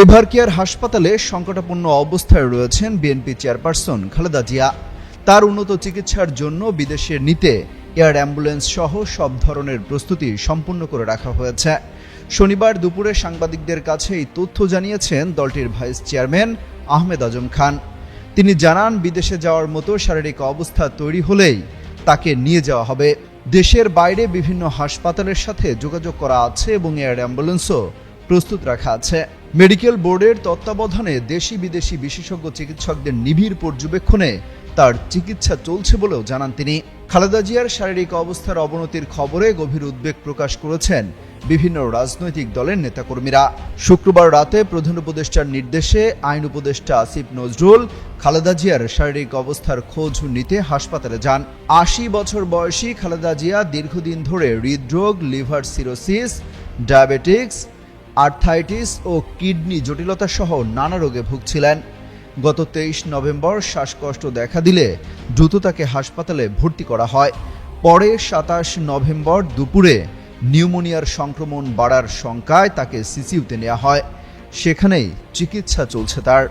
এভারকেয়ার হাসপাতালে সংকটাপন্ন অবস্থায় রয়েছেন বিএনপি চেয়ারপারসন খালেদা জিয়া। তার উন্নত চিকিৎসার জন্য বিদেশে নিতে এয়ার অ্যাম্বুলেন্স সহ সব ধরনের প্রস্তুতি সম্পূর্ণ করে রাখা হয়েছে। শনিবার দুপুরে সাংবাদিকদের কাছে এই তথ্য জানিয়েছেন দলটির ভাইস চেয়ারম্যান আহমেদ আজম খান। তিনি জানান, বিদেশে যাওয়ার মতো শারীরিক অবস্থা তৈরি হলেই তাকে নিয়ে যাওয়া হবে। দেশের বাইরে বিভিন্ন হাসপাতালের সাথে যোগাযোগ করা আছে এবং এয়ার অ্যাম্বুলেন্সও প্রস্তুত রাখা আছে। মেডিকেল বোর্ডের তত্ত্বাবধানে দেশি বিদেশি বিশেষজ্ঞ চিকিৎসকদের নিবিড় পর্যবেক্ষণে তার চিকিৎসা চলছে বলেও জানান তিনি। খালেদা জিয়ার শারীরিক অবস্থার অবনতির খবরে গভীর উদ্বেগ প্রকাশ করেছেন বিভিন্ন রাজনৈতিক দলের নেতাকর্মীরা। শুক্রবার রাতে প্রধান উপদেষ্টার নির্দেশে আইন উপদেষ্টা আসিফ নজরুল খালেদা জিয়ার শারীরিক অবস্থার খোঁজ নিতে হাসপাতালে যান। ৮০ বছর বয়সী খালেদা জিয়া দীর্ঘদিন ধরে হৃদরোগ, লিভার সিরোসিস, ডায়াবেটিক্স, আর্থাইটিস ও কিডনি জটিলতা সহ নানা রোগে ভুগছিলেন। গত ২৩ নভেম্বর শ্বাসকষ্ট দেখা দিলে দ্রুত তাকে হাসপাতালে ভর্তি করা হয়। পরে ২৭ নভেম্বর দুপুরে নিউমোনিয়ার সংক্রমণ বাড়ার শঙ্কায় তাকে সিসিইউতে নেওয়া হয়। সেখানেই চিকিৎসা চলছে তার।